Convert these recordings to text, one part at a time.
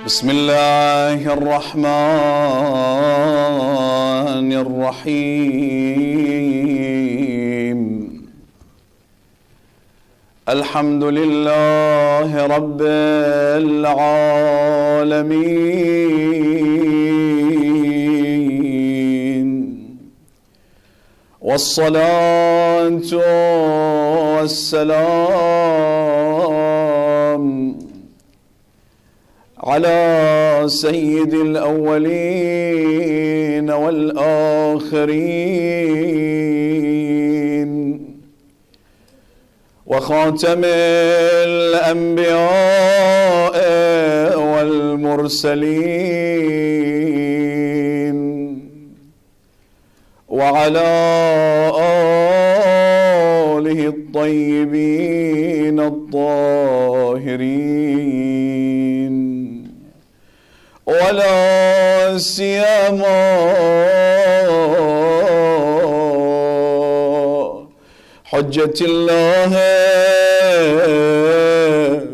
بسم الله الرحمن الرحيم. الحمد لله رب العالمين، والصلاة والسلام على سيد الأولين والآخرين وخاتم الأنبياء والمرسلين، وعلى آله الطيبين الطاهرين، ولا سيما حجة الله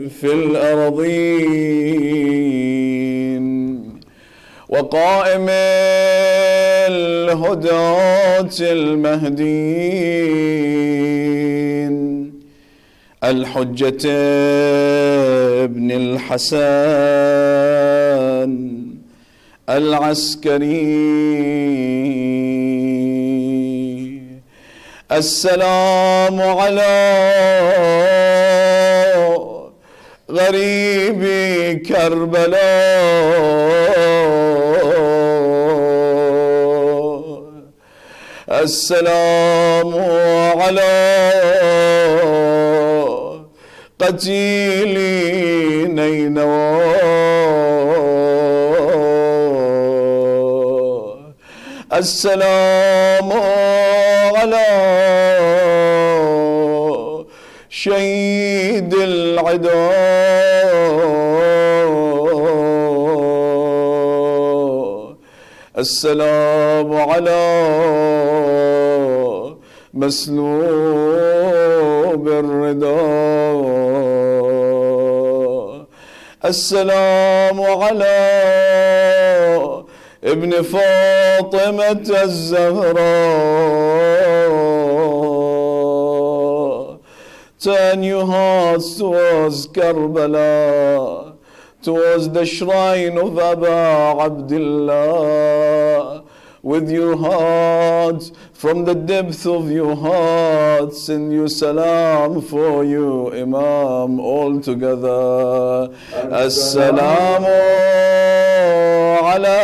في الأرضين وقائم الهداة المهديين الحجة ابن الحسن العسكري. السلام على غريب كربلاء، السلام على قتيل نينوى، السلام على شهيد العداء، السلام على مسلوب الرداء، السلام على ابن فاطمة الزهراء. Turn your hearts towards Karbala, towards the shrine of Aba Abdullah. With your heart, from the depth of your heart, send you salam for you, Imam, all together. Assalamu ala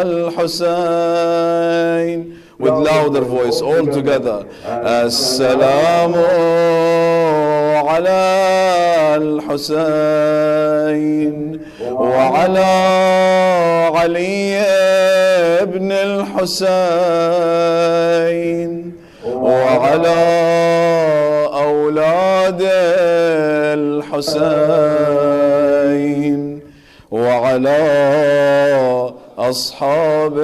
al-Hussain. With louder voice, all together. Assalamu ala al-Hussain wa ala Ali ibn al-Hussain wa ala أولاد الحسين وعلى أصحاب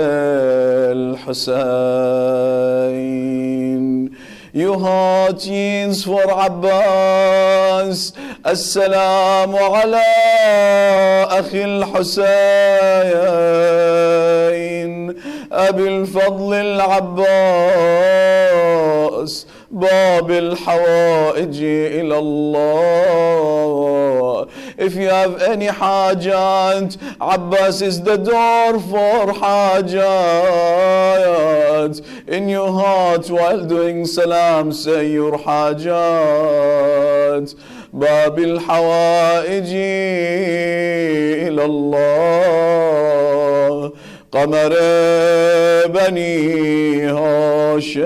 الحسين. Your heart yearns for Abbas. السلام على أخي الحسين أبي الفضل العباس باب الحوائج إلى الله. If you have any hajat, Abbas is the door for hajat. In your heart while doing salam, say your hajat. باب الحوائج إلى الله قمر بني هاشم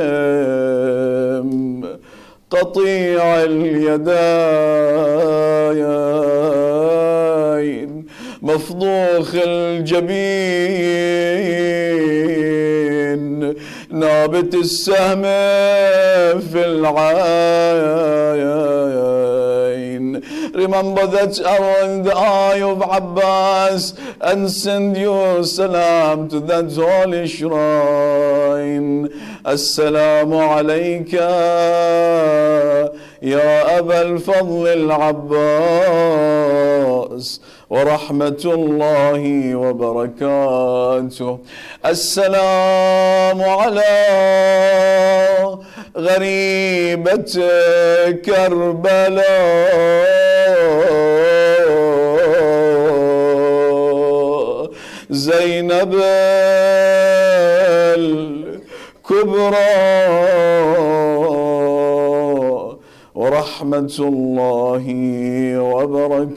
قطيع اليدين مفضوخ الجبين نابت السهم في العين Remember that arrow in the eye of Abbas and send your salam to that holy shrine. Assalamu alayka ya Aba al-Fadl al-Abbas wa rahmatullahi wa barakatuh. Assalamu ala غريبة كربلاء زينب الكبرى ورحمة الله وبركاته.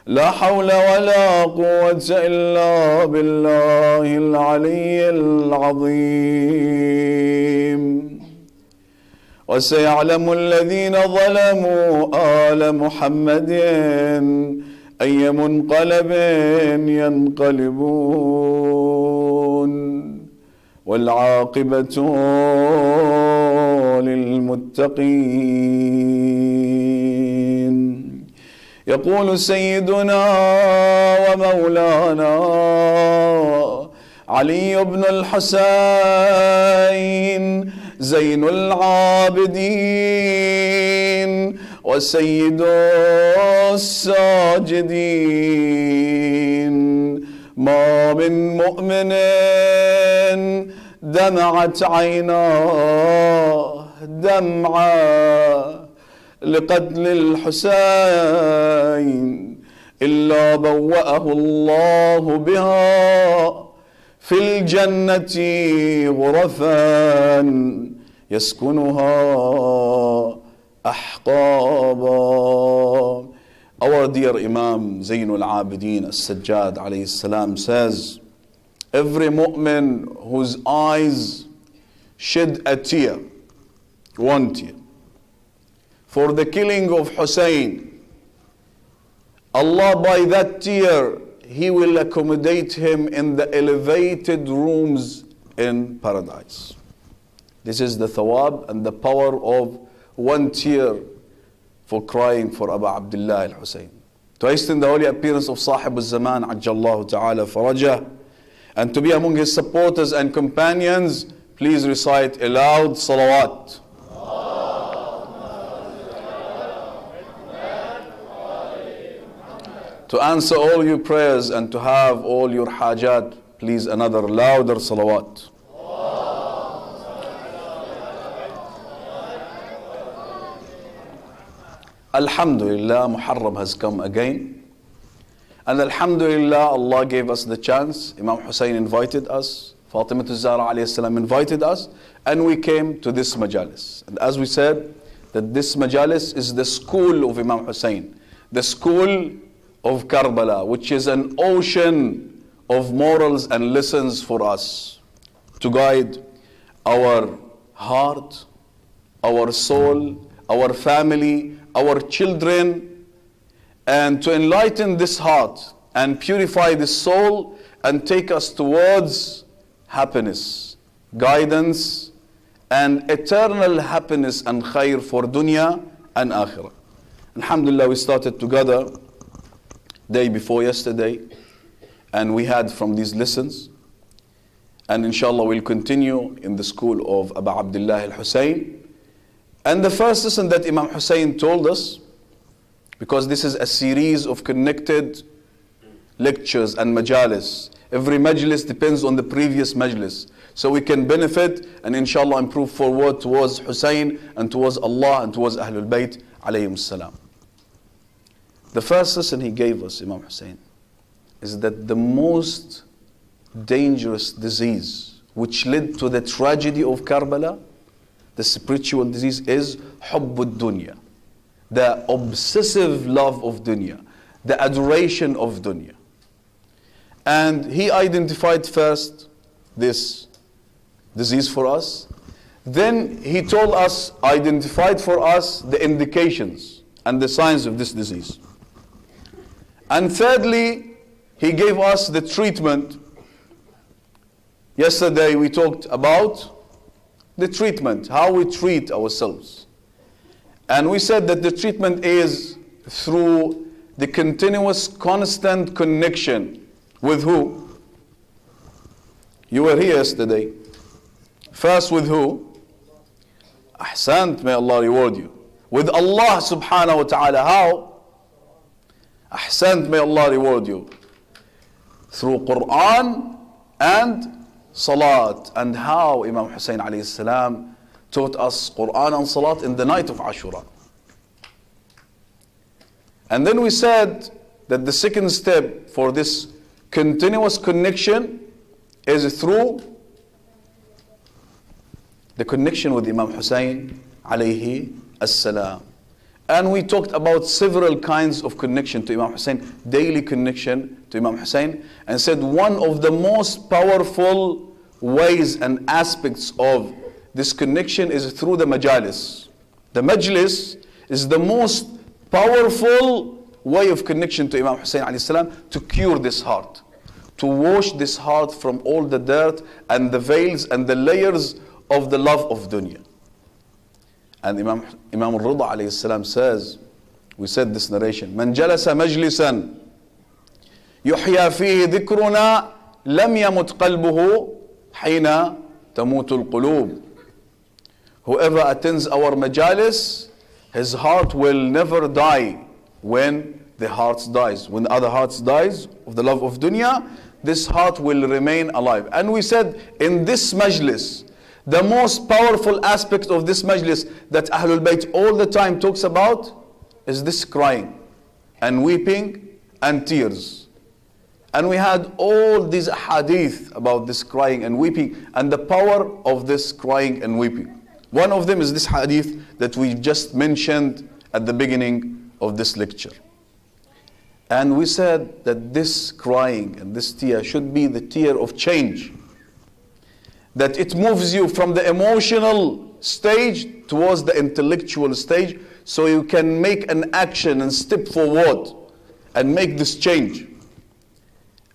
لا حول ولا قوة إلا بالله العلي العظيم. وسيعلم الذين ظلموا آل محمد أي منقلب ينقلبون والعاقبة للمتقين. يقول سيدنا ومولانا علي بن الحسين زين العابدين وسيد الساجدين: ما من مؤمن دمعت عيناه دمعة لقتل الحسين إلا بوأه الله بها في الجنة غرفا يسكنها أحقابا. Our dear Imam Zayn al-Abidin as-Sajjad alayhi salam says, every mu'min whose eyes shed a tear, one tear, for the killing of Hussein, Allah by that tear, He will accommodate him in the elevated rooms in paradise. This is the thawab and the power of one tear for crying for Abu Abdullah al-Hussein. To hasten the holy appearance of Sahib al-Zaman, Ajjallahu ta'ala farajah, and to be among his supporters and companions, please recite aloud salawat. To answer all your prayers and to have all your hajat, please another louder salawat. Alhamdulillah, Muharram has come again. And Alhamdulillah, Allah gave us the chance. Imam Hussain invited us. Fatima Zahra alayhi salam invited us. And we came to this majalis. And as we said, that this majalis is the school of Imam Hussain. The school of Karbala, which is an ocean of morals and lessons for us to guide our heart, our soul, our family, our children, and to enlighten this heart and purify this soul and take us towards happiness, guidance, and eternal happiness and khair for dunya and akhirah. Alhamdulillah, we started together day before yesterday, and we had from these lessons, and inshallah we'll continue in the school of Abu Abdullah al-Hussein. And the first lesson that Imam Hussain told us, because this is a series of connected lectures and majalis. Every majlis depends on the previous majlis, so we can benefit and inshallah improve forward towards Hussein and towards Allah and towards Ahlulbayt alayhim salam. The first lesson he gave us, Imam Hussain, is that the most dangerous disease which led to the tragedy of Karbala, the spiritual disease, is hubbud dunya, the obsessive love of dunya, the adoration of dunya. And he identified first this disease for us. Then he told us, identified for us the indications and the signs of this disease. And thirdly, he gave us the treatment. Yesterday we talked about the treatment, how we treat ourselves. And we said that the treatment is through the continuous, constant connection with who? You were here yesterday. First with who? Ahsant, may Allah reward you. With Allah subhanahu wa ta'ala. How? Ahsant, may Allah reward you. Through Quran and Salat. And how Imam Hussain alayhi salam taught us Quran and Salat in the night of Ashura. And then we said that the second step for this continuous connection is through the connection with Imam Hussain alayhi as-salam. And we talked about several kinds of connection to Imam Hussain, daily connection to Imam Hussain, and said one of the most powerful ways and aspects of this connection is through the majalis. The majlis is the most powerful way of connection to Imam Hussain alayhi salam to cure this heart, to wash this heart from all the dirt and the veils and the layers of the love of dunya. And Imam al-Rida alayhi salam says, we said this narration, من جلس مجلسا يحيا فيه ذكرنا لم يمت قلبه حين تموت القلوب. Whoever attends our majalis, his heart will never die when the heart dies. When the other heart dies of the love of dunya, this heart will remain alive. And we said in this majlis, the most powerful aspect of this majlis that Ahlulbayt all the time talks about is this crying and weeping and tears. And we had all these hadith about this crying and weeping and the power of this crying and weeping. One of them is this hadith that we just mentioned at the beginning of this lecture. And we said that this crying and this tear should be the tear of change. That it moves you from the emotional stage towards the intellectual stage, so you can make an action and step forward and make this change.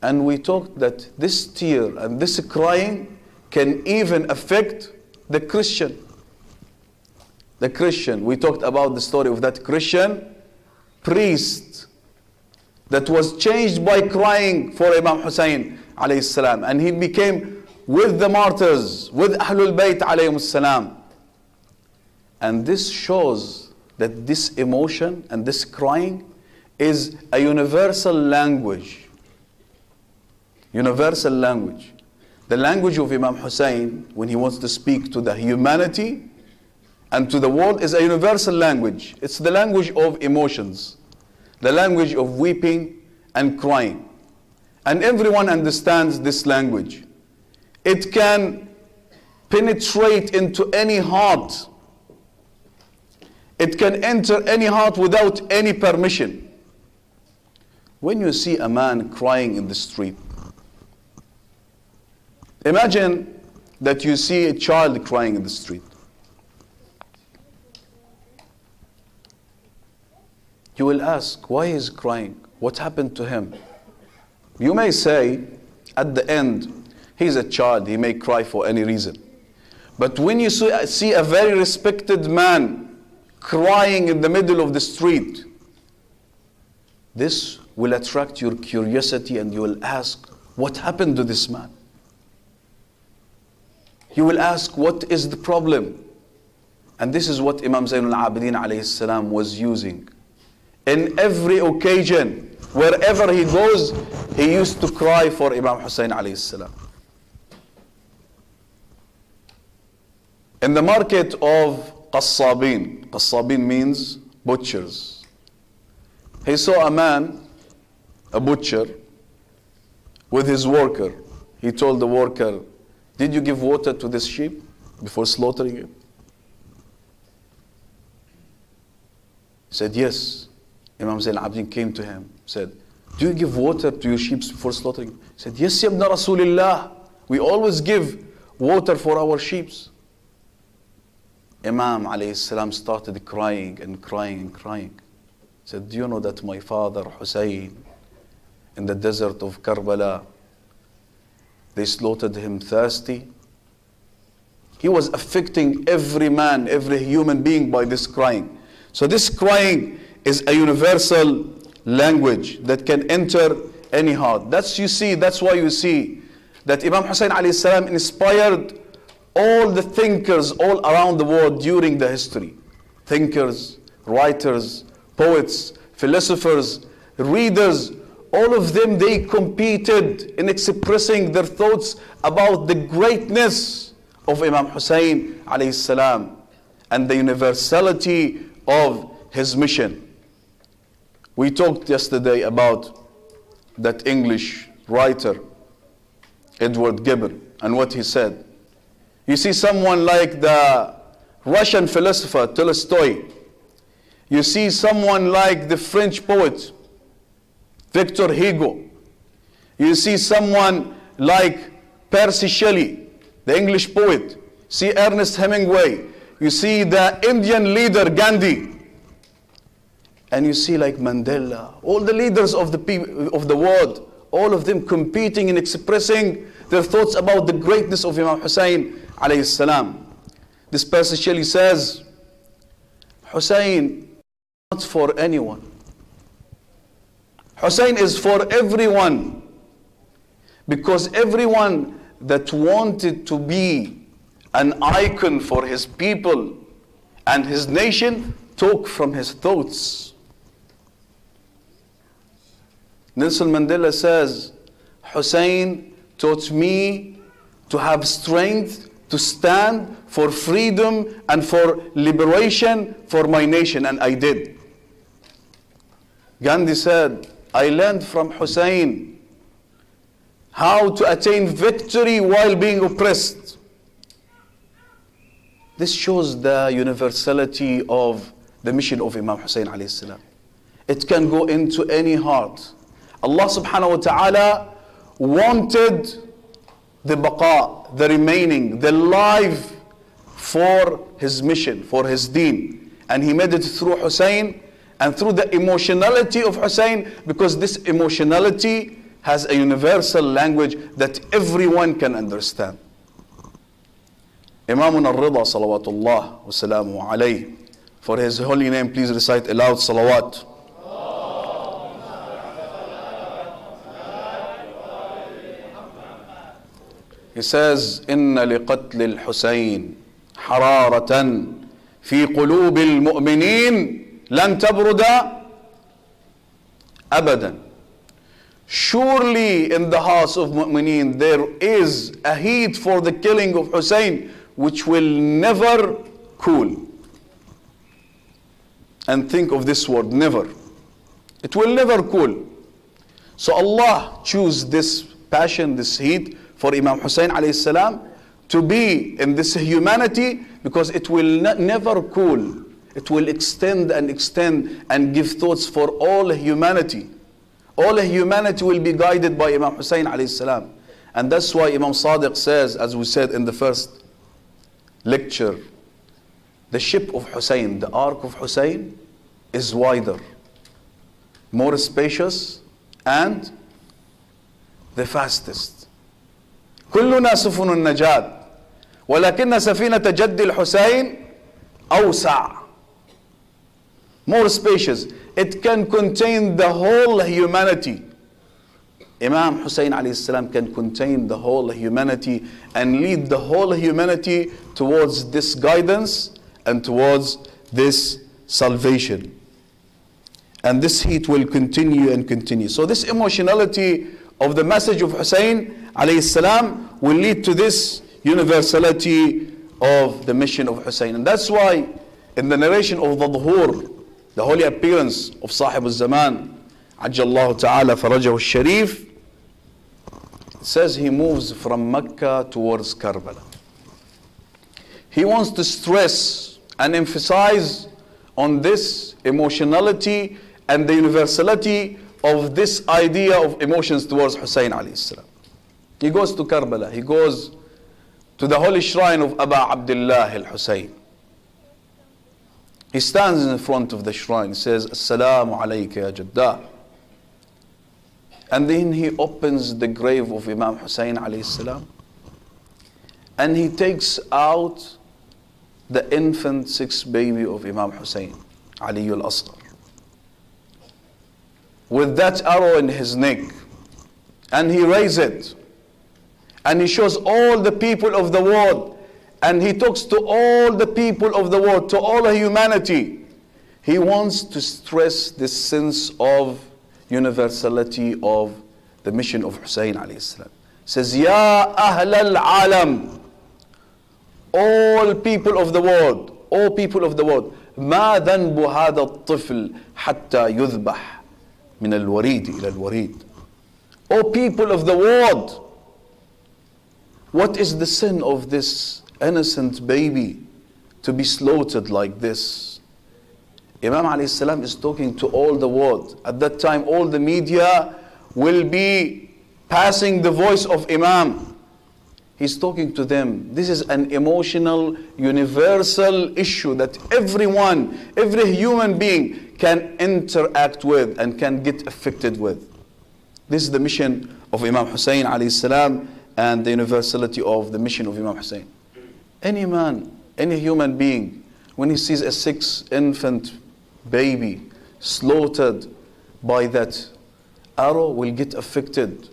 And we talked that this tear and this crying can even affect the Christian. The Christian, we talked about the story of that Christian priest that was changed by crying for Imam Hussain alayhi salam, and he became with the martyrs, with Ahlulbayt alayhim salam. And this shows that this emotion and this crying is a universal language. Universal language. The language of Imam Hussain, when he wants to speak to the humanity and to the world, is a universal language. It's the language of emotions, the language of weeping and crying. And everyone understands this language. It can penetrate into any heart. It can enter any heart without any permission. When you see a man crying in the street, imagine that you see a child crying in the street. You will ask, why is he crying? What happened to him? You may say, at the end, he's a child, he may cry for any reason. But when you see a very respected man crying in the middle of the street, this will attract your curiosity and you will ask, what happened to this man? You will ask, what is the problem? And this is what Imam Zayn al-Abidin alayhi salam was using. In every occasion, wherever he goes, he used to cry for Imam Hussain alayhi salam. In the market of Qassabin, Qassabin means butchers. He saw a man, a butcher, with his worker. He told the worker, did you give water to this sheep before slaughtering it? He said, yes. Imam Zayn al-Abidin came to him, said, do you give water to your sheep before slaughtering? He said, yes, Ibn Rasulillah. We always give water for our sheep. Imam alayhi salam started crying and crying and crying. He said, do you know that my father Hussein in the desert of Karbala, they slaughtered him thirsty? He was affecting every man, every human being by this crying. So this crying is a universal language that can enter any heart. That's why you see that Imam Hussain alayhi salam inspired all the thinkers all around the world during the history. Thinkers, writers, poets, philosophers, readers, all of them, they competed in expressing their thoughts about the greatness of Imam Hussain alayhi salam and the universality of his mission. We talked yesterday about that English writer, Edward Gibbon, and what he said. You see someone like the Russian philosopher Tolstoy. You see someone like the French poet Victor Hugo. You see someone like Percy Shelley, the English poet. See Ernest Hemingway. You see the Indian leader Gandhi. And you see like Mandela, all the leaders of the people of the world, all of them competing and expressing their thoughts about the greatness of Imam Hussain alayhi salam. This Percy Shelley says, Hussain not for anyone. Hussain is for everyone, because everyone that wanted to be an icon for his people and his nation took from his thoughts. Nelson Mandela says, Hussain taught me to have strength to stand for freedom and for liberation for my nation, and I did. Gandhi said, I learned from Hussain how to attain victory while being oppressed. This shows the universality of the mission of Imam Hussain alayhi salam. It can go into any heart. Allah subhanahu wa ta'ala wanted the baqa, the remaining, the life for his mission, for his deen. And he made it through Hussain and through the emotionality of Hussain, because this emotionality has a universal language that everyone can understand. Imam al-Rida salawatullah wa salamu alayhi, for his holy name, please recite aloud salawat. He says, إن لقتل الحسين حرارة في قلوب المؤمنين لن تبرد أبدا. Surely in the hearts of mu'mineen there is a heat for the killing of Hussein which will never cool. And think of this word, never. It will never cool. So Allah choose this passion, this heat for Imam Hussain alayhi salam to be in this humanity, because it will never cool. It will extend and give thoughts for all humanity. All humanity will be guided by Imam Hussain alayhi salam. And that's why Imam Sadiq says, as we said in the first lecture, the ship of Hussain, the ark of Hussain is wider, more spacious, and the fastest. كلنا سفن النجاة ولكن سفينة جد الحسين أوسع, more spacious. It can contain the whole humanity. Imam Hussain alayhi salam can contain the whole humanity and lead the whole humanity towards this guidance and towards this salvation. And this heat will continue and continue. So this emotionality of the message of Hussain alayhi salam will lead to this universality of the mission of Hussain. And that's why in the narration of the Dhuhr, the holy appearance of Sahib al-Zaman, Ajjallahu ta'ala farajahu al-Sharif, it says he moves from Mecca towards Karbala. He wants to stress and emphasize on this emotionality and the universality of this idea of emotions towards Hussain alayhi salam. He goes to Karbala. He goes to the holy shrine of Aba Abdullah al-Hussain. He stands in front of the shrine. He says, Assalamu alayka ya Jaddah. And then he opens the grave of Imam Hussain alayhi salam. And he takes out the infant sixth baby of Imam Hussain Ali al-Asghar, with that arrow in his neck, and he raised it, and he shows all the people of the world, and he talks to all the people of the world, to all humanity. He wants to stress this sense of universality of the mission of Hussein alayhi salam. Says, Ya Ahl al-Alam, all people of the world, all people of the world, ما ذنب هذا الطفل حتى يذبح من الوريد إلى الوريد. O people of the world, what is the sin of this innocent baby to be slaughtered like this? Imam alayhi salam is talking to all the world. At that time, all the media will be passing the voice of Imam. He's talking to them. This is an emotional, universal issue that everyone, every human being can interact with and can get affected with. This is the mission of Imam Hussain alayhi salam, and the universality of the mission of Imam Hussain. Any man, any human being, when he sees a 6-infant baby slaughtered by that arrow, will get affected.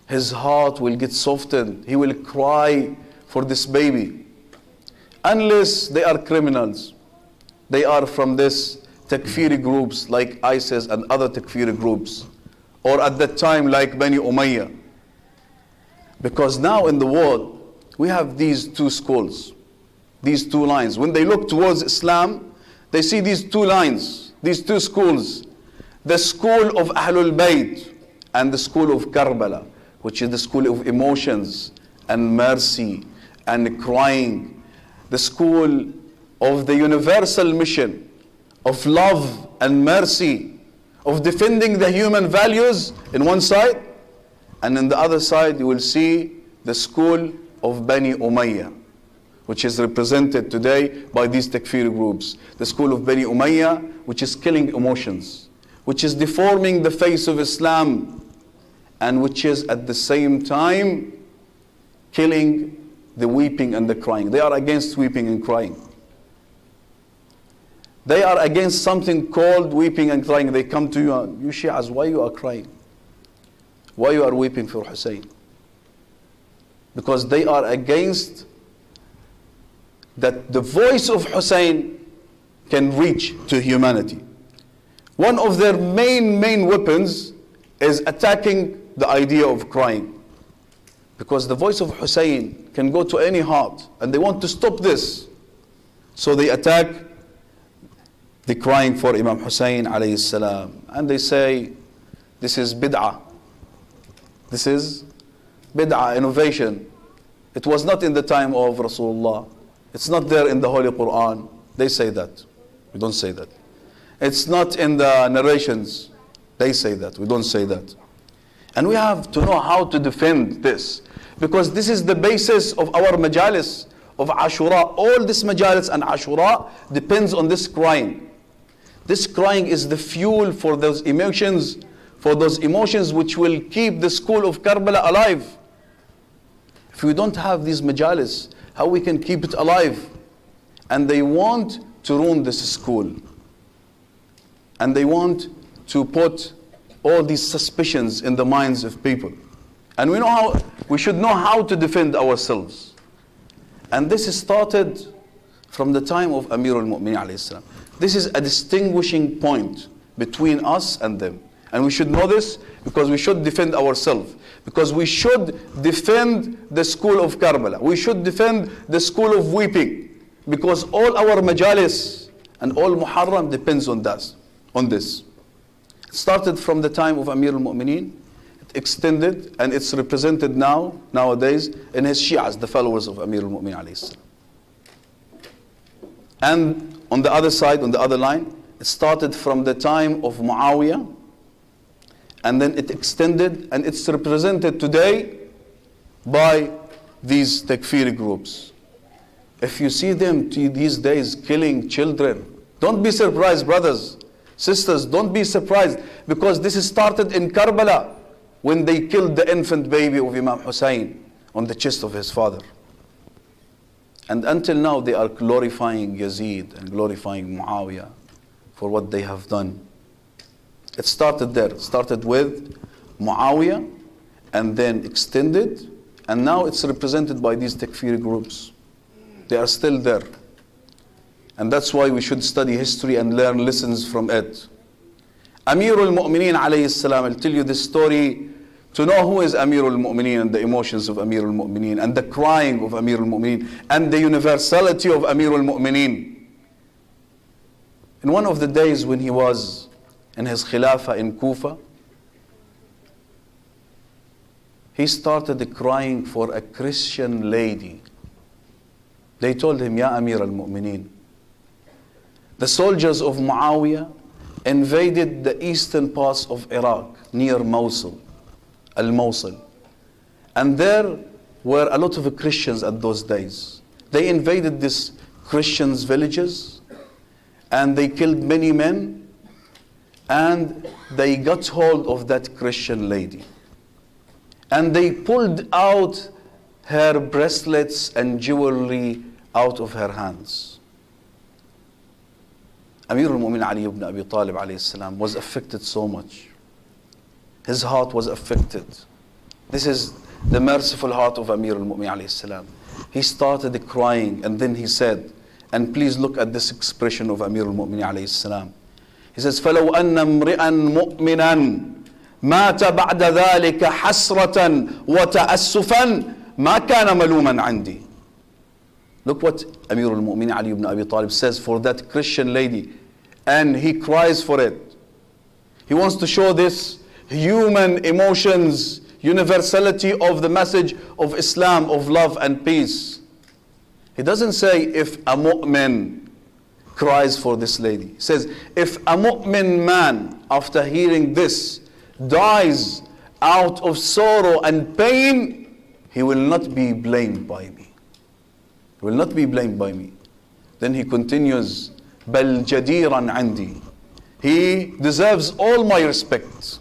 His heart will get softened. He will cry for this baby. Unless they are criminals. They are from this takfiri groups like ISIS and other takfiri groups. Or at that time like Bani Umayyah. Because now in the world, we have these two schools. These two lines. When they look towards Islam, they see these two lines. These two schools. The school of Ahlulbayt and the school of Karbala, which is the school of emotions and mercy and crying. The school of the universal mission of love and mercy, of defending the human values in one side, and in the other side you will see the school of Bani Umayyah, which is represented today by these takfiri groups. The school of Bani Umayyah, which is killing emotions, which is deforming the face of Islam, and which is at the same time killing the weeping and the crying. They are against weeping and crying. They are against something called weeping and crying. They come to you, you Shias, why you are crying? Why you are weeping for Hussein? Because they are against that the voice of Hussein can reach to humanity. One of their main weapons is attacking the idea of crying. Because the voice of Hussein can go to any heart, and they want to stop this. So they attack the crying for Imam Hussain alayhi salam. And they say, this is bid'ah. This is bid'ah, innovation. It was not in the time of Rasulullah. It's not there in the Holy Quran. They say that. We don't say that. It's not in the narrations. They say that. We don't say that. And we have to know how to defend this. Because this is the basis of our majalis of Ashura. All this majalis and Ashura depends on this crying. This crying is the fuel for those emotions, which will keep the school of Karbala alive. If we don't have these majalis, how we can keep it alive? And they want to ruin this school. And they want to put all these suspicions in the minds of people. And we should know how to defend ourselves. And this started from the time of Amir al-Mu'minin alayhi salam. This is a distinguishing point between us and them. And we should know this because we should defend ourselves. Because we should defend the school of Karbala. We should defend the school of weeping. Because all our majalis and all Muharram depends on this. It started from the time of Amir al-Mu'minin. It extended, and it's represented nowadays in his Shias, the followers of Amir al-Mu'minin alayhi salam. And on the other side, on the other line, it started from the time of Muawiyah, and then it extended, and it's represented today by these takfiri groups. If you see them these days killing children, don't be surprised, brothers, sisters, don't be surprised, because this started in Karbala when they killed the infant baby of Imam Hussain on the chest of his father. And until now they are glorifying Yazid and glorifying Muawiyah for what they have done. It started there. It started with Muawiyah and then extended, and now it's represented by these takfiri groups. They are still there. And that's why we should study history and learn lessons from it. Amirul Mu'mineen alayhi salam, I'll tell you this story to know who is Amirul Mu'mineen and the emotions of Amirul Mu'mineen and the crying of Amirul Mu'mineen and the universality of Amirul Mu'mineen. In one of the days when he was in his Khilafah in Kufa, he started crying for a Christian lady. They told him, Ya Amir al-Mu'mineen, the soldiers of Muawiyah invaded the eastern parts of Iraq near Mosul, Al-Mosul. And there were a lot of Christians at those days. They invaded these Christians' villages and they killed many men, and they got hold of that Christian lady. And they pulled out her bracelets and jewelry out of her hands. Amir al-Mu'min Ali ibn Abi Talib alayhi salam was affected so much. His heart was affected. This is the merciful heart of Amir al-Mu'min alayhi salam. He started crying, and then he said, and please look at this expression of Amir al-Mu'min alayhi salam. He says, فَلَوْ أَنَّ امْرِئًا مُؤْمِنًا مَاتَ بَعْدَ ذَلِكَ حَسْرَةً وَتَأَسُّفًا مَا كَانَ مَلُومًا عِنْدِي. Look what Amir al-Mu'min Ali ibn Abi Talib says for that Christian lady, and he cries for it. He wants to show this human emotions, universality of the message of Islam, of love and peace. He doesn't say if a mu'min cries for this lady. He says if a mu'min man after hearing this dies out of sorrow and pain, he will not be blamed by me. He will not be blamed by me. Then he continues, بَلْ جَدِيرًا عِنْدِي. He deserves all my respect.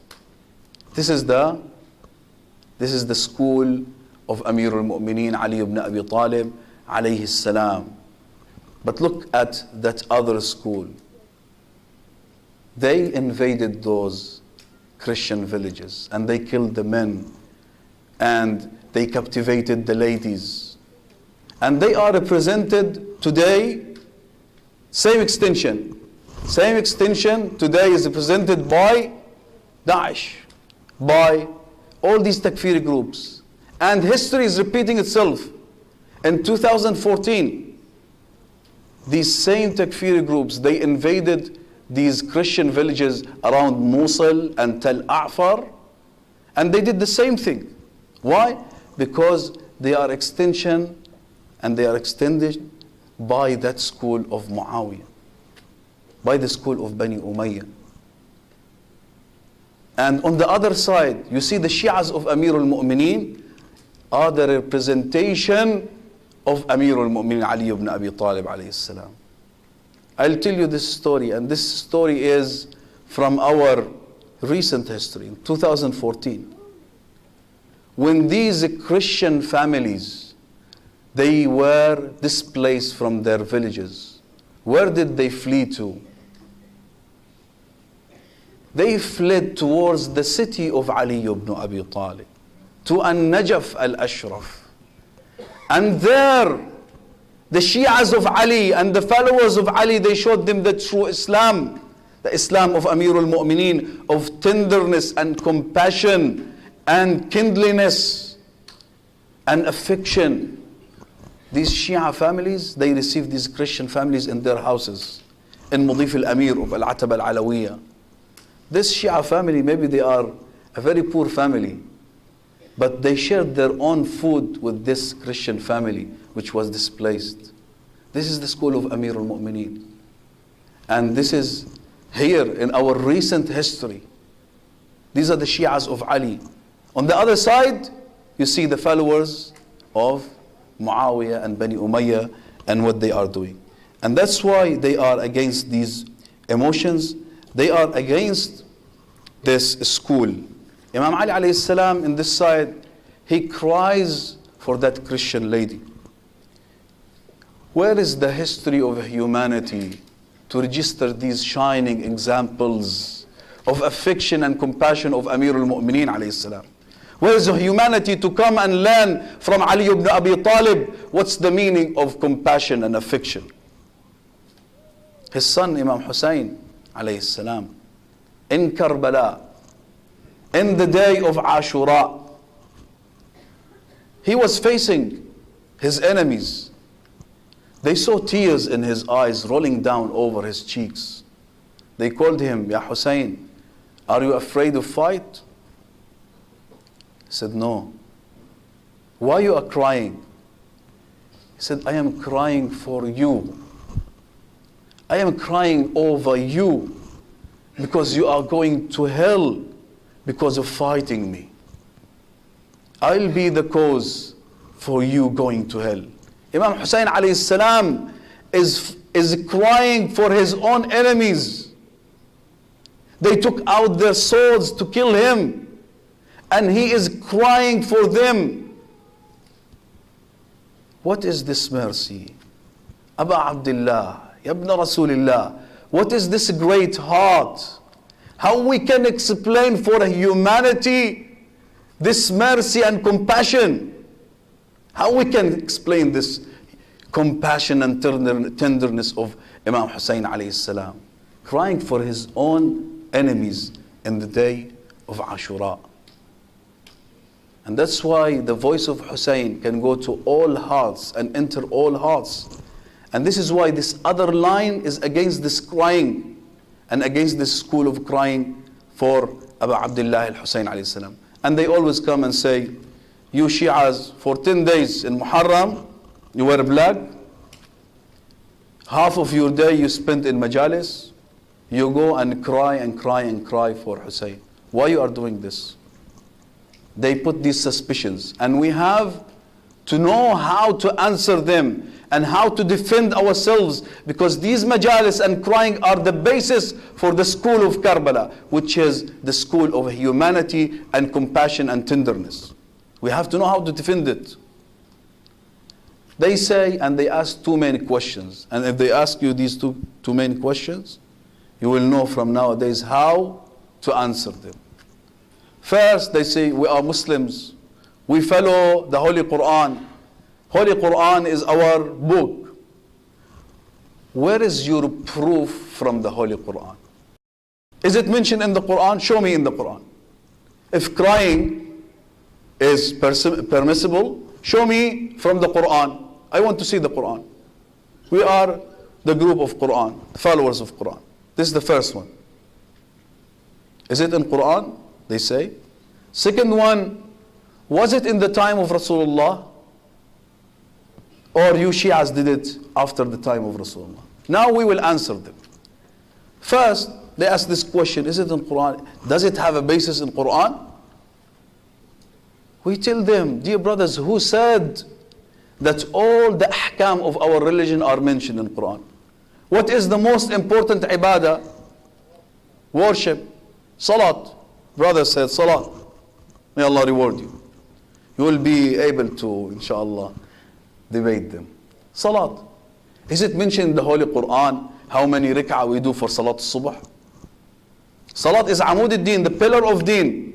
This is the school of Amir al-Mu'mineen Ali ibn Abi Talib alayhi salam. But look at that other school. They invaded those Christian villages and they killed the men and they captivated the ladies. And they are represented today, same extension today is represented by Daesh, by all these takfiri groups. And history is repeating itself. In 2014, these same takfiri groups, they invaded these Christian villages around Mosul and Tel A'far, and they did the same thing. Why? Because they are extension and they are extended by that school of Muawiyah, by the school of Bani Umayyah. And on the other side, you see the Shias of Amir al-Mu'mineen are the representation of Amir al-Mu'mineen Ali ibn Abi Talib alayhi salam. I'll tell you this story, and this story is from our recent history, in 2014. When these Christian families, they were displaced from their villages, where did they flee to? They fled towards the city of Ali ibn Abi Talib, to An-Najaf al-Ashraf. And there, the Shias of Ali and the followers of Ali, they showed them the true Islam, the Islam of Amir al-Mu'mineen, of tenderness and compassion and kindliness and affection. These Shia families, they received these Christian families in their houses, in Mudif al-Amir of Al-Atab al-Alawiyah. This Shia family, maybe they are a very poor family, but they shared their own food with this Christian family which was displaced. This is the school of Amir al-Mu'mineen. And this is here in our recent history. These are the Shias of Ali. On the other side, you see the followers of Muawiyah and Bani Umayyah and what they are doing. And that's why they are against these emotions. They are against this school. Imam Ali alayhi salam in this side, he cries for that Christian lady. Where is the history of humanity to register these shining examples of affection and compassion of Amir al-Mu'mineen alayhi salam? Where is the humanity to come and learn from Ali ibn Abi Talib what's the meaning of compassion and affection? His son Imam Hussain alayhi salam in Karbala, in the day of Ashura, he was facing his enemies. They saw tears in his eyes rolling down over his cheeks. They called him, Ya Hussein, are you afraid of fight? He said, no. Why you are crying? He said, I am crying for you. I am crying over you because you are going to hell because of fighting me. I'll be the cause for you going to hell. Imam Hussain alayhi salam is crying for his own enemies. They took out their swords to kill him, and he is crying for them. What is this mercy? Aba Abdullah, Ibn Rasulullah, what is this great heart? How we can explain for humanity this mercy and compassion? How we can explain this compassion and tenderness of Imam Hussain alayhi salam, crying for his own enemies in the day of Ashura? And that's why the voice of Hussain can go to all hearts and enter all hearts. And this is why this other line is against this crying and against this school of crying for Abu Abdullah al-Hussain alayhi salam. And they always come and say, you Shias, for 10 days in Muharram, you wear black. Half of your day you spent in majalis. You go and cry and cry and cry for Hussein. Why you are doing this? They put these suspicions. And we have to know how to answer them and how to defend ourselves, because these majalis and crying are the basis for the school of Karbala, which is the school of humanity and compassion and tenderness. We have to know how to defend it. They say, and they ask too many questions. And if they ask you these too many questions, you will know from nowadays how to answer them. First, they say, we are Muslims. We follow the Holy Quran. Holy Quran is our book. Where is your proof from the Holy Quran? Is it mentioned in the Quran? Show me in the Quran. If crying is permissible, show me from the Quran. I want to see the Quran. We are the group of Quran, followers of Quran. This is the first one. Is it in Quran? They say. Second one, was it in the time of Rasulullah? Or you Shias did it after the time of Rasulullah? Now we will answer them. First, they ask this question, is it in Quran? Does it have a basis in Quran? We tell them, dear brothers, who said that all the ahkam of our religion are mentioned in Quran? What is the most important ibadah? Worship. Salat. Brother said salat. May Allah reward you. You will be able to, inshallah, debate them. Salat. Is it mentioned in the Holy Quran how many rak'ah we do for Salat al-Subh? Salat is amud al-Din, the pillar of Deen.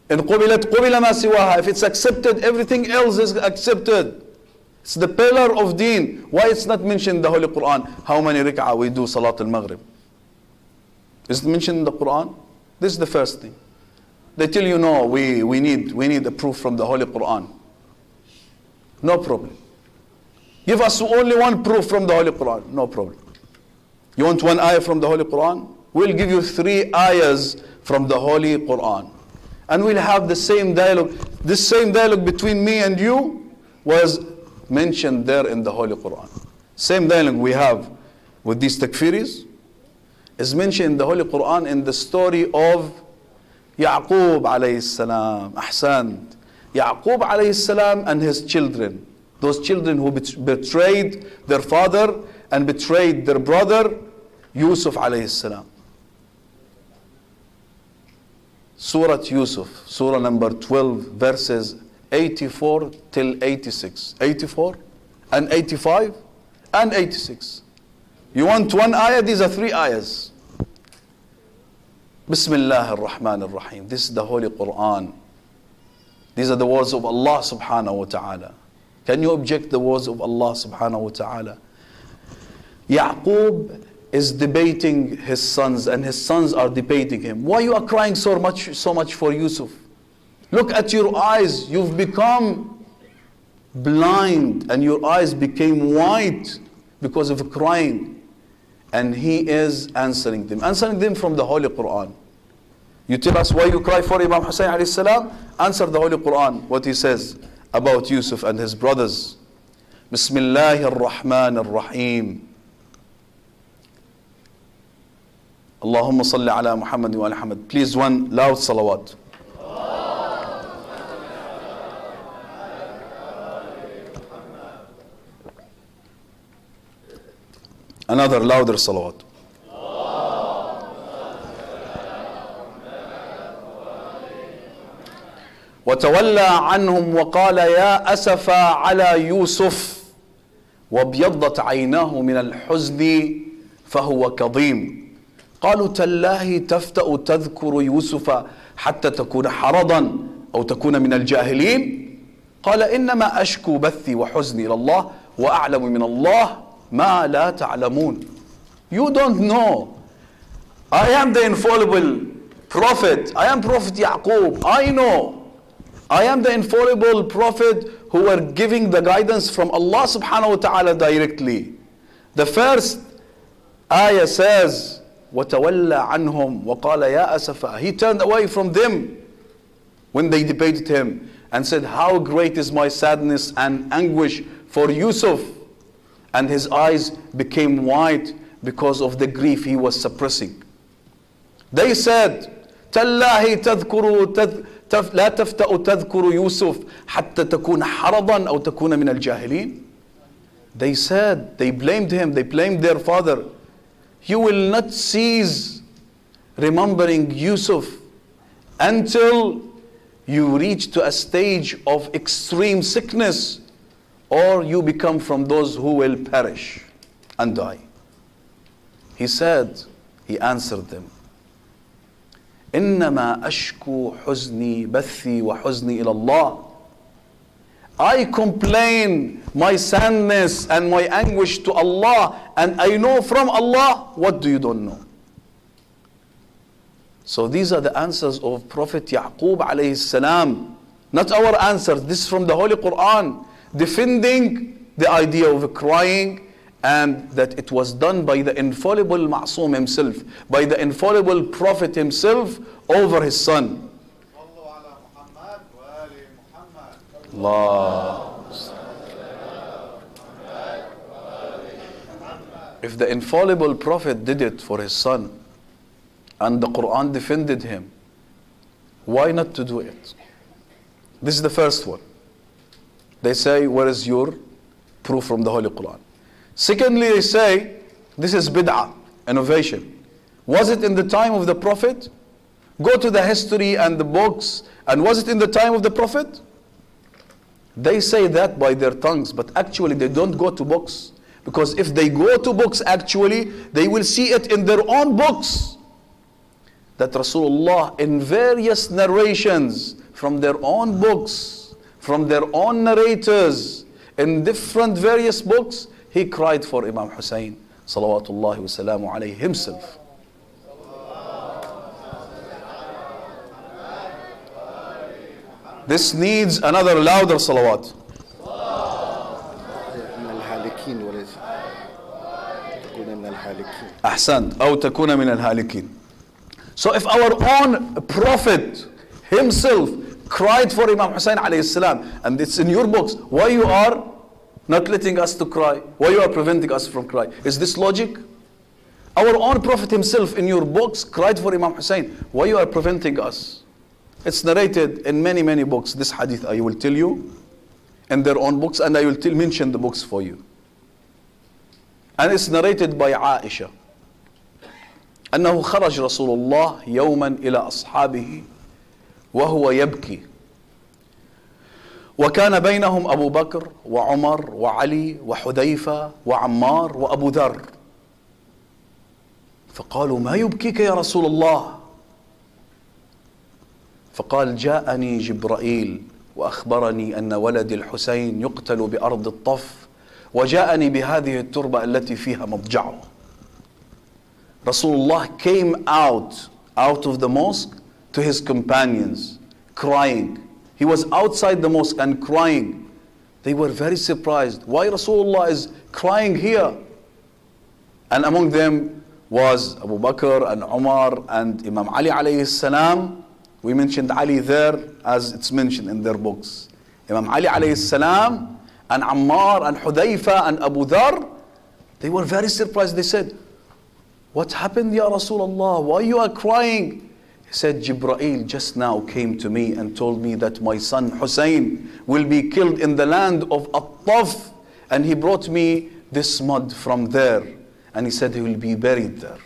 إن قبلت قبل ما سواها. If it's accepted, everything else is accepted. It's the pillar of Deen. Why it's not mentioned in the Holy Quran how many rak'ah we do Salat al-Maghrib? Is it mentioned in the Quran? This is the first thing. They tell you, no, we need a proof from the Holy Quran. No problem. Give us only one proof from the Holy Quran. No problem. You want one ayah from the Holy Quran? We'll give you 3 ayahs from the Holy Quran. And we'll have the same dialogue. This same dialogue between me and you was mentioned there in the Holy Quran. Same dialogue we have with these takfiris is mentioned in the Holy Quran in the story of Yaqub alayhi salam. Ahsant. Yaqub alayhi salam and his children. Those children who betrayed their father and betrayed their brother, Yusuf alayhi salam. Surah Yusuf, Surah number 12, verses 84 till 86. 84 and 85 and 86. You want one ayah? These are 3 ayahs. Bismillah ar-Rahman ar-Rahim. This is the Holy Quran. These are the words of Allah subhanahu wa ta'ala. Can you object the words of Allah subhanahu wa ta'ala? Yaqub is debating his sons, and his sons are debating him. Why you are crying so much for Yusuf? Look at your eyes. You've become blind and your eyes became white because of crying. And he is answering them from the Holy Quran. You tell us why you cry for Imam Hussain alayhi salam? Answer the Holy Quran, what he says about Yusuf and his brothers. Bismillahir Rahmanir Rahim. Allahumma salli ala Muhammad wa ala Muhammad. Please, one loud salawat. Another louder salawat. وتولى عنهم وقال يا أسفا على يوسف وابيضت عيناه من الحزن فهو كظيم قالوا تالله تفتأ تذكر يوسف حتى تكون حرضا أو تكون من الجاهلين قال إنما أشكو بثي وحزني إلى الله وأعلم من الله ما لا تعلمون. You don't know. I am the infallible prophet. I am Prophet Yaqub. I know. I am the infallible prophet who are giving the guidance from Allah subhanahu wa ta'ala directly. The first ayah says, وَتَوَلَّى عَنْهُمْ وَقَالَ يَا أَسَفَا. He turned away from them when they debated him and said, how great is my sadness and anguish for Yusuf. And his eyes became white because of the grief he was suppressing. They said, تَاللَّهِ تَذْكُرُ لا تفتأ تذكر يوسف حتى تكون حرضا أو تكون من الجاهلين. They said, they blamed him, they blamed their father. You will not cease remembering Yusuf until you reach to a stage of extreme sickness, or you become from those who will perish and die. He said, he answered them, إنما أشكو حزني بثي وحزني إلى الله. I complain my sadness and my anguish to Allah, and I know from Allah what do you don't know. So these are the answers of Prophet Yaqub alayhi salam, not our answers. This is from the Holy Quran, defending the idea of crying, and that it was done by the infallible Ma'soom himself, by the infallible Prophet himself over his son. Allah. If the infallible Prophet did it for his son, and the Quran defended him, why not to do it? This is the first one. They say, where is your proof from the Holy Quran? Secondly, they say, this is bid'ah, innovation. Was it in the time of the Prophet? Go to the history and the books, and was it in the time of the Prophet? They say that by their tongues, but actually they don't go to books. Because if they go to books, actually, they will see it in their own books. That Rasulullah, in various narrations from their own books, from their own narrators, in different various books, he cried for Imam Hussain, salawatullahi wa salamu alayhi, himself. This needs another louder salawat. Ahsan, أو تكون من الهالكين. So if our own Prophet himself cried for Imam Hussain alayhi salam, and it's in your books, why you are not letting us to cry? Why you are preventing us from crying? Is this logic? Our own Prophet himself in your books cried for Imam Hussain. Why you are preventing us? It's narrated in many, many books. This hadith I will tell you in their own books, and I will mention the books for you. And it's narrated by Aisha. أنه خرج رسول الله يوما إلى أصحابه وهو يبكي وكان بينهم أبو بكر وعمر وعلي وحذيفة وعمار وأبو ذر. فقالوا ما يبكيك يا رسول الله؟ فقال جاءني جبرائيل وأخبرني أن ولدي الحسين يقتل بأرض الطف، وجاءني بهذه التربة التي فيها مضجعه. Rasulullah came out of the mosque to his companions, crying. He was outside the mosque and crying. They were very surprised. Why Rasulullah is crying here? And among them was Abu Bakr and Umar and Imam Ali alayhi salam. We mentioned Ali there as it's mentioned in their books. Imam Ali alayhi salam and Ammar and Hudayfa and Abu Dhar, they were very surprised. They said, what happened ya Rasulullah? Why you are crying? He said, Jibreel just now came to me and told me that my son Hussein will be killed in the land of At-Taf, and he brought me this mud from there, and he said he will be buried there.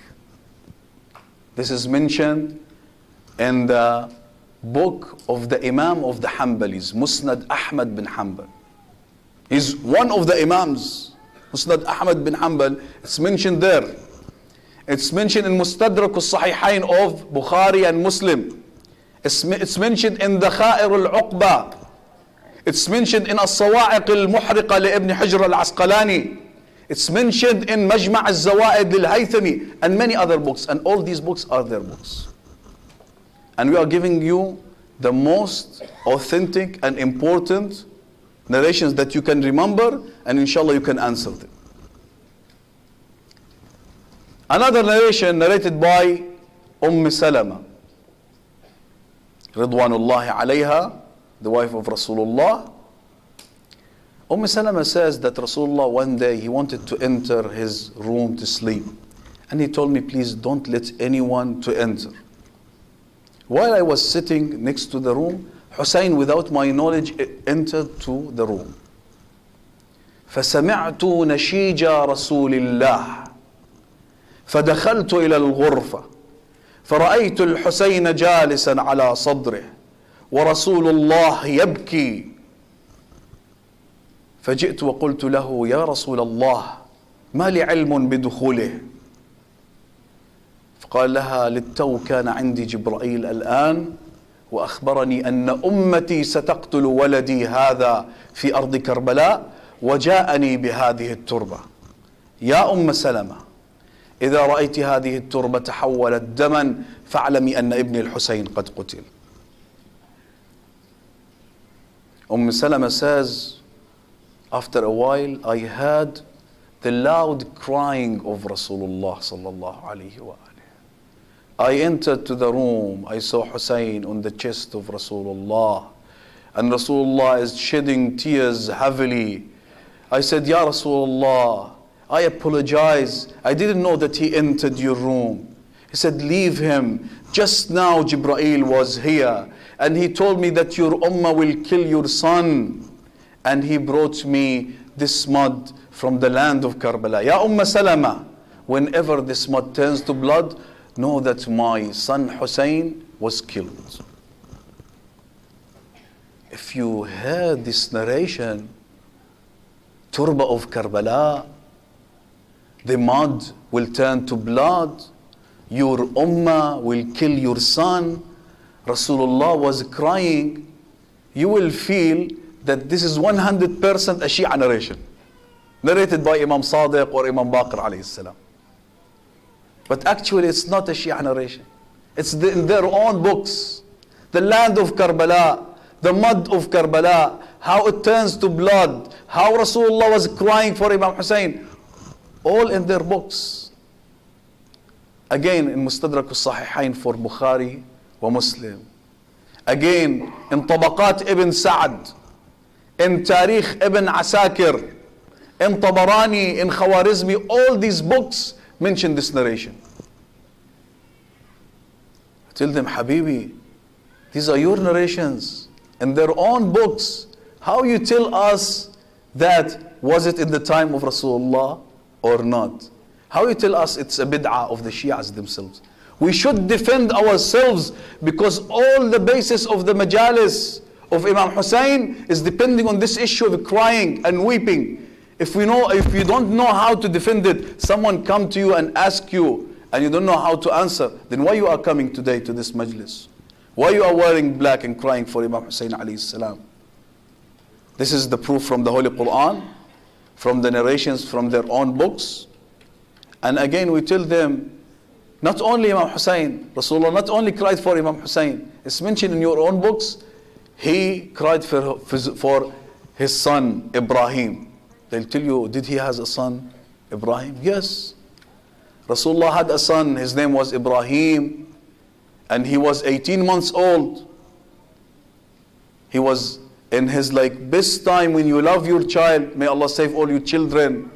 This is mentioned in the book of the Imam of the Hanbalis, Musnad Ahmad bin Hanbal. He's one of the Imams, Musnad Ahmad bin Hanbal. It's mentioned there. It's mentioned in Mustadrak al-Sahihain of Bukhari and Muslim. It's mentioned in the Kha'ir al-Uqba. It's mentioned in As-Sawa'iq al-Muhriqa li Ibn Hijr al-Asqalani. It's mentioned in Majma' al-Zawaid lil-Haythami and many other books. And all these books are their books. And we are giving you the most authentic and important narrations that you can remember, and inshallah you can answer them. Another narration narrated by Salama, Ridwanullahi alayha, the wife of Rasulullah. Salama says that Rasulullah one day he wanted to enter his room to sleep, and he told me, please don't let anyone to enter. While I was sitting next to the room, Hussein without my knowledge entered to the room. فسمعت نشيج رسول الله فدخلت إلى الغرفة فرأيت الحسين جالسا على صدره ورسول الله يبكي فجئت وقلت له يا رسول الله ما لي علم بدخوله فقال لها للتو كان عندي جبرائيل الآن وأخبرني أن أمتي ستقتل ولدي هذا في أرض كربلاء وجاءني بهذه التربة يا سلمة إذا رأيت هذه التربة تحولت دما فاعلمي أن ابن الحسين قد قتل. Salama says, after a while I heard the loud crying of Rasulullah sallallahu alayhi wa alihi. I entered to the room, I saw Hussein on the chest of Rasulullah, and Rasulullah is shedding tears heavily. I said, Ya Rasulullah, I apologize. I didn't know that he entered your room. He said, leave him. Just now Jibreel was here and he told me that your ummah will kill your son. And he brought me this mud from the land of Karbala. Ya Salama, whenever this mud turns to blood, know that my son Hussein was killed. If you heard this narration, Turba of Karbala, the mud will turn to blood, your ummah will kill your son, Rasulullah was crying, you will feel that this is 100% a Shia narration, narrated by Imam Sadiq or Imam Baqir alayhi salam. But actually it's not a Shia narration. It's in their own books. The land of Karbala, the mud of Karbala, how it turns to blood, how Rasulullah was crying for Imam Hussein, all in their books. Again in Mustadrak al-Sahihain for Bukhari wa Muslim. Again in Tabaqat ibn Sa'ad, in Tarikh ibn Asakir, in Tabarani, in Khawarizmi, all these books mention this narration. I tell them, Habibi, these are your narrations in their own books. How you tell us that was it in the time of Rasulullah or not? How you tell us it's a bid'ah of the Shias themselves? We should defend ourselves because all the basis of the majalis, of Imam Hussain is depending on this issue of crying and weeping. If you don't know how to defend it, someone come to you and ask you, and you don't know how to answer, then why you are coming today to this majlis? Why you are wearing black and crying for Imam Hussain alayhi salam? This is the proof from the Holy Quran, from the narrations from their own books. And again we tell them, not only Imam Hussain, Rasulullah not only cried for Imam Hussain, it's mentioned in your own books, he cried for his son Ibrahim. They'll tell you, did he has a son, Ibrahim? Yes. Rasulullah had a son, his name was Ibrahim, and he was 18 months old. He was in his best time. When you love your child, may Allah save all your children.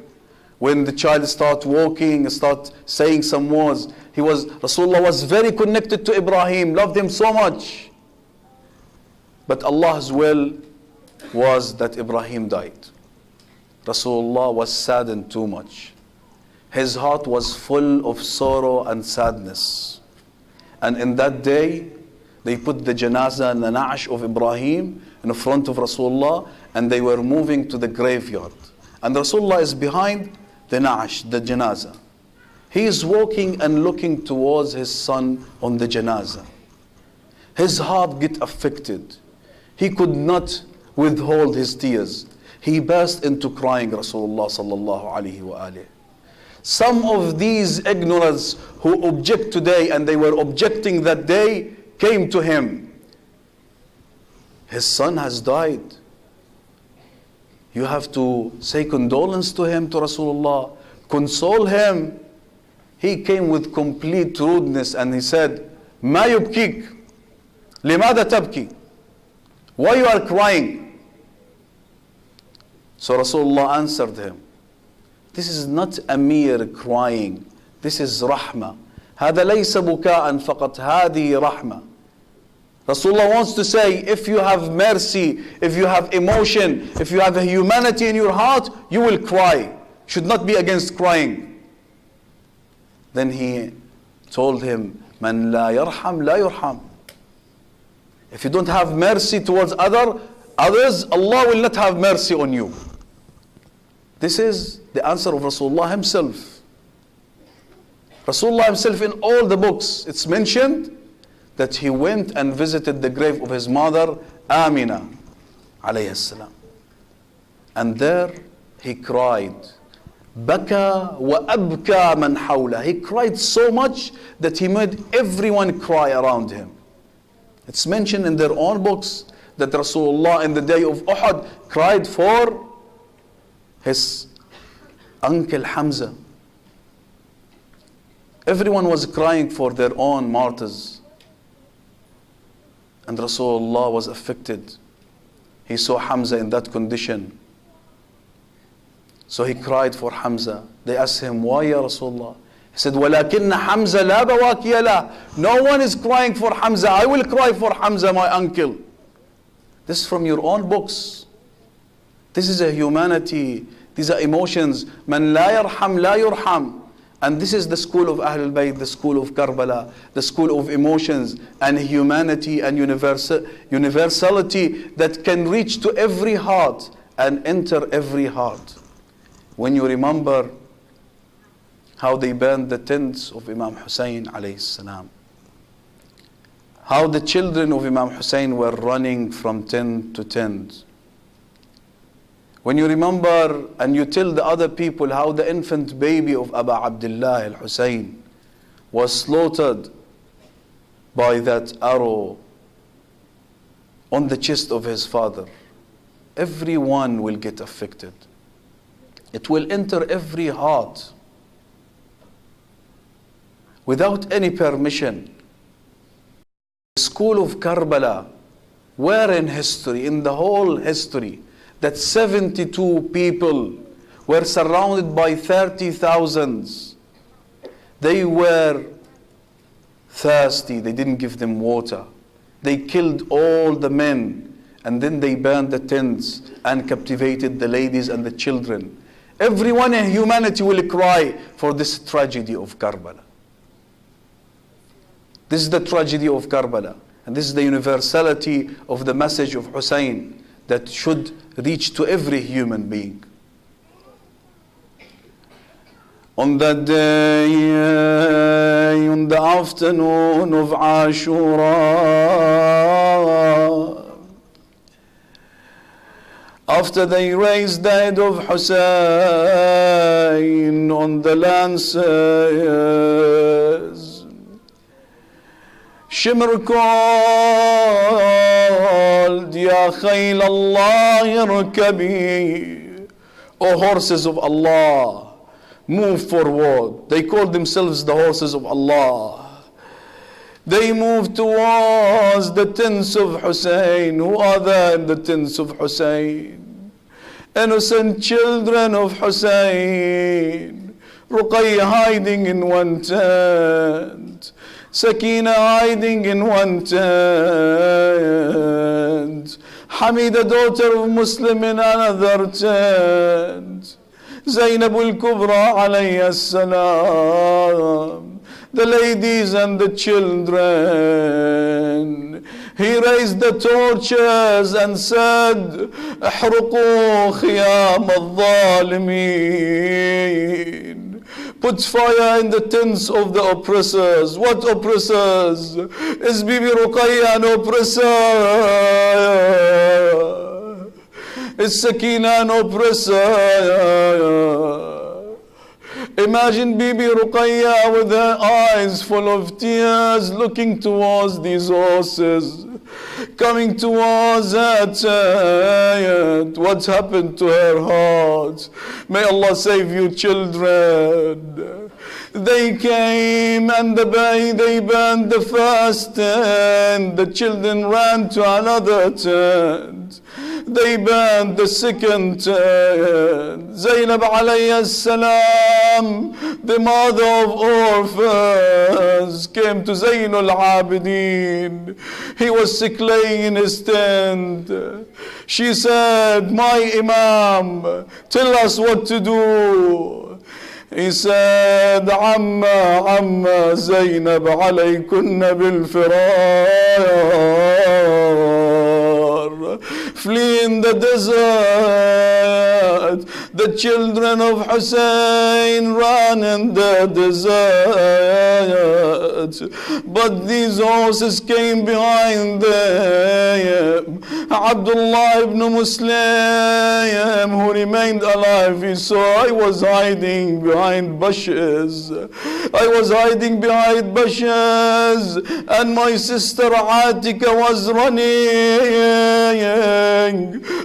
When the child start walking, start saying some words, Rasulullah was very connected to Ibrahim, loved him so much. But Allah's will was that Ibrahim died. Rasulullah was saddened too much. His heart was full of sorrow and sadness. And in that day, they put the janazah and the na'ash of Ibrahim in front of Rasulullah, and they were moving to the graveyard. And Rasulullah is behind the na'ash, the janazah. He is walking and looking towards his son on the janazah. His heart get affected. He could not withhold his tears. He burst into crying, Rasulullah sallallahu alaihi wa alihi. Some of these ignorants who object today, and they were objecting that day, came to him. His son has died. You have to say condolence to him, to Rasulullah. Console him. He came with complete rudeness and he said, "Ma yubkik? Limada tabki?" Why you are crying? So Rasulullah answered him, this is not a mere crying. This is rahmah. هذا ليس بكاء فقط هذه رحمة. Rasulullah wants to say, if you have mercy, if you have emotion, if you have a humanity in your heart, you will cry. Should not be against crying. Then he told him, "Man la yarham la yurham." If you don't have mercy towards others, Allah will not have mercy on you. This is the answer of Rasulullah himself. Rasulullah himself, in all the books, it's mentioned that he went and visited the grave of his mother, Amina, alayhi salam. And there he cried. Baka wa abka man hawla. He cried so much that he made everyone cry around him. It's mentioned in their own books that Rasulullah in the day of Uhud cried for his uncle Hamza. Everyone was crying for their own martyrs. And Rasulullah was affected. He saw Hamza in that condition. So he cried for Hamza. They asked him, "Why, Ya Rasulullah?" He said, وَلَكِنَّ حَمْزَ لَا بَوَاكِيَ لَهُ. No one is crying for Hamza. I will cry for Hamza, my uncle. This is from your own books. This is a humanity. These are emotions. Man la yarham la yurham. And this is the school of Ahlulbayt, the school of Karbala, the school of emotions and humanity and universality that can reach to every heart and enter every heart. When you remember how they burned the tents of Imam Hussain alayhi salam, how the children of Imam Hussain were running from tent to tent. When you remember and you tell the other people how the infant baby of Abu Abdullah al-Hussain was slaughtered by that arrow on the chest of his father, everyone will get affected. It will enter every heart without any permission. The school of Karbala, where in history, in the whole history, that 72 people were surrounded by 30,000. They were thirsty. They didn't give them water. They killed all the men, and then they burned the tents and captivated the ladies and the children. Everyone in humanity will cry for this tragedy of Karbala. This is the tragedy of Karbala. And this is the universality of the message of Hussein that should reach to every human being. On that day, on the afternoon of Ashura, after they raised the head of Hussein on the lances, Shimr called, Ya Khayl Allah irkabi, O horses of Allah, move forward. They called themselves the horses of Allah. They moved towards the tents of Hussein. Who are there in the tents of Hussein? Innocent children of Hussein. Ruqayya hiding in one tent. Sakina hiding in one tent. Hamida, daughter of Muslim, in another tent. Zainab al-Kubra alayhi salam, the ladies and the children. He raised the torches and said, احرقوا خيام الظالمين. Put fire in the tents of the oppressors. What oppressors? Is Bibi Ruqayya an oppressor? Is Sakina an oppressor? Imagine Bibi Ruqayya with her eyes full of tears looking towards these horses, coming towards her tent. What happened to her heart? May Allah save you, children. They came and they burned the first tent. The children ran to another tent. They burned the second tent. Zainab alayhi salam, the mother of orphans, came to Zainul Abidin. He was sick, laying in his tent. She said, my Imam, tell us what to do. He said, Amma Zainab alaykunna bil firar. Flee in the desert. The children of Hussein ran in the desert. But these horses came behind them. Abdullah ibn Muslim, who remained alive, he saw I was hiding behind bushes. I was hiding behind bushes, and my sister Atika was running.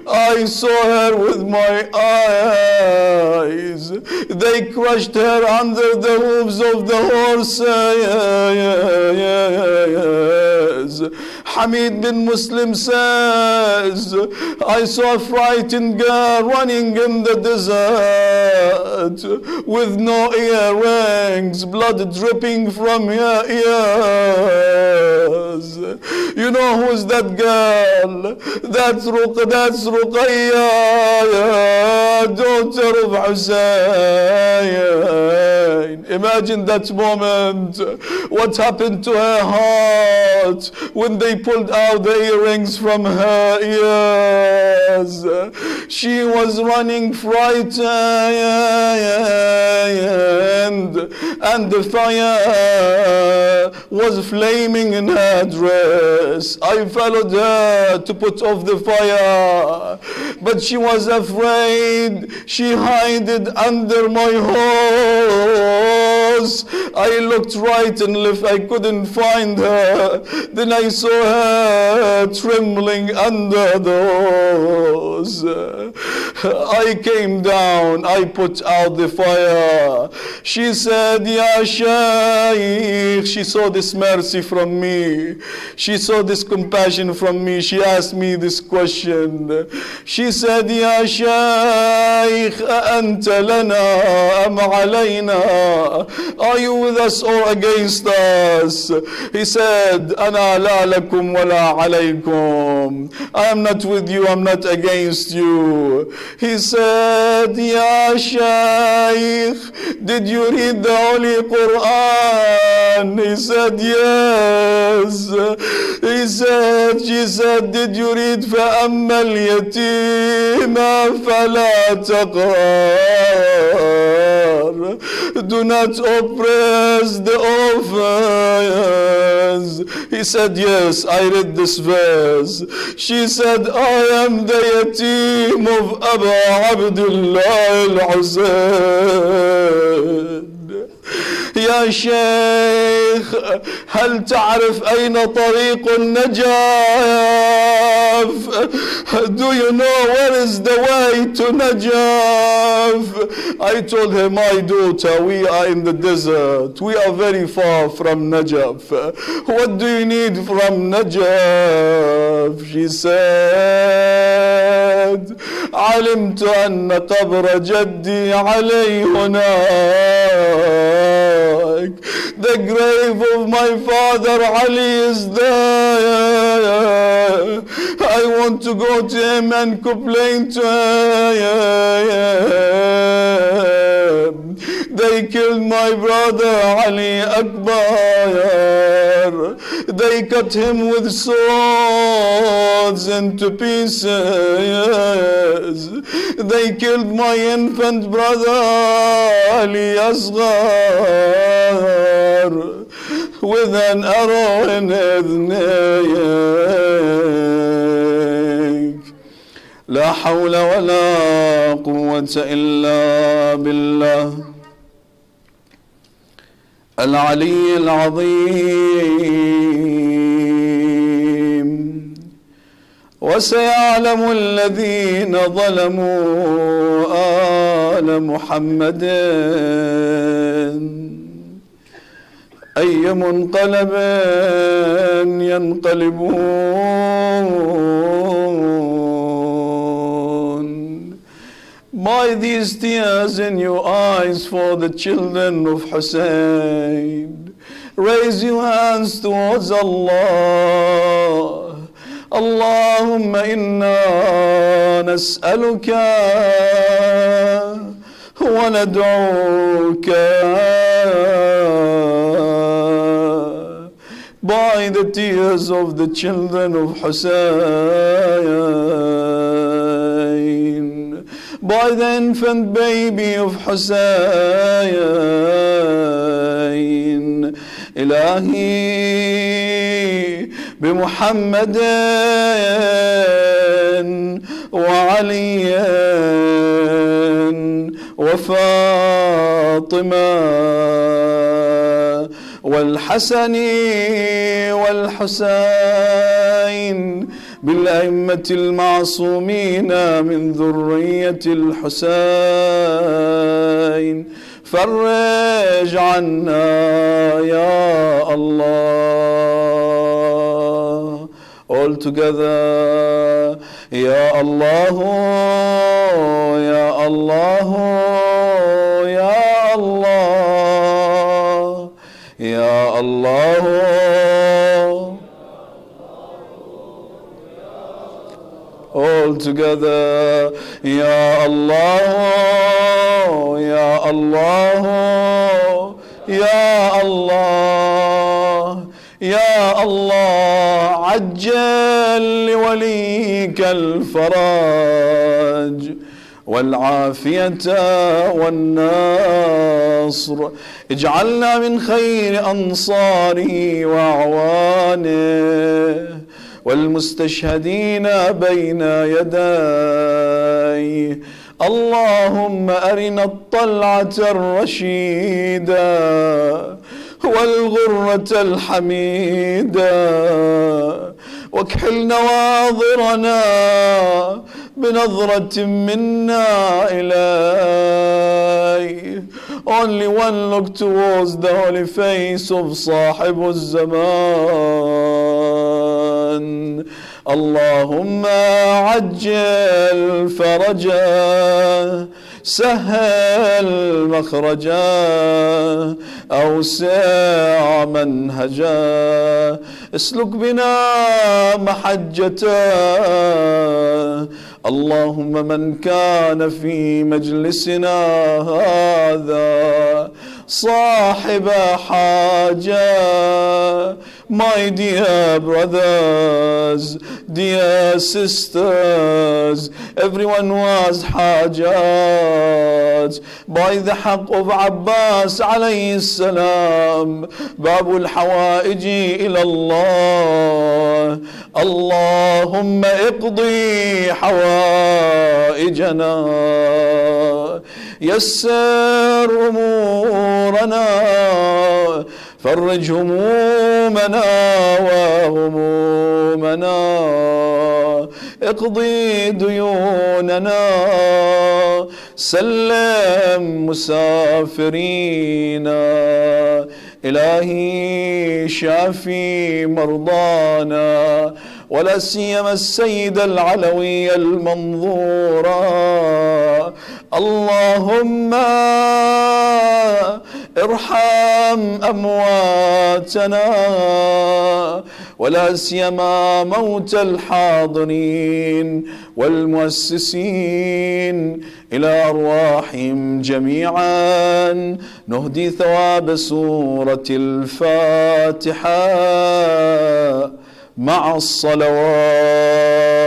I saw her with my eyes. They crushed her under the hooves of the horses. Hamid bin Muslim says, I saw a frightened girl running in the desert with no earrings, blood dripping from her ears. You know who's that girl? That's Ruqayya, daughter of Hussein. Imagine that moment. What happened to her heart when they pulled out the earrings from her ears? She was running frightened, and the fire was flaming in her dress. I followed her to put off the fire, but she was afraid. She hid under my horse. I looked right and left, I couldn't find her. Then I saw her trembling under the horse. I came down, I put out the fire. She said, Ya Shaykh. She saw this mercy from me. She saw this compassion from me. She asked me this question. She said, Ya Shaykh, anta lana am alayna? Are you with us or against us? He said, Ana la lakum wa la alaykum. I am not with you, I'm not against you. He said, Ya Shaykh, did you read the Holy Quran? He said, yes. He said, did you read فَأَمَّا الْيَتِيمَ فَلَا تَقْهَرْ? Do not oppress the orphans. He said, yes, I read this verse. She said, I am the yatim of Abu Abdullah al-Hussein. يا شيخ هل تعرف أين طريق النجاف؟ Do you know where is the way to Najaf? I told her, my daughter, we are in the desert. We are very far from Najaf. What do you need from Najaf? She said, علمت أن قبر جدي عليه هناك. The grave of my father Ali is there. I want to go to him and complain to him. They killed my brother Ali Akbar. They cut him with swords into pieces. They killed my infant brother Ali Asghar with an arrow in his neck. لا حول ولا قوة إلا بالله العلي العظيم. وسيعلم الذين ظلموا آل محمد أي منقلب ينقلبون. By these tears in your eyes for the children of Hussein, raise your hands towards Allah. Allahumma inna nas'aluka wa nad'uka. By the tears of the children of Hussein, by the infant baby of Hussein, Ilahi بمحمد وعلي وفاطمة والحسن والحسين بالأئمة المعصومين من ذرية الحسين فرج عنا يا الله. All together يا الله يا الله يا الله يا الله. All together يا الله يا الله يا الله يا الله. عجل لوليك الفرج والعافية والنصر. اجعلنا من خير أنصاره وأعوانه والمستشهدين بين يديه. اللهم أرنا الطلعة الرشيدة والغرة الحميدة واكحل نواظرنا بنظرة منا إليه. Only one look towards the holy face of صاحب الزمان. اللهم عجل فرجه سهل مخرجه أوسع منهجه اسلك بنا محجته. اللهم من كان في مجلسنا هذا صاحب حاجة my dear brothers, dear sisters, everyone who has hajat, by the haqq of Abbas alayhi salam, Babul Hawaiji ilallah, Allahumma iqdi hawaijana, yassir umurana, فرج همومنا وهمومنا، اقضي ديوننا، سلم مسافرينا، إلهي شافي مرضانا، ولا سيما السيدة العلوية المنظورة، اللهم ارحم أمواتنا، ولا سيما موت الحاضرين والمؤسسين، إلى أرواحهم جميعا نهدي ثواب سورة الفاتحة مع الصلوات.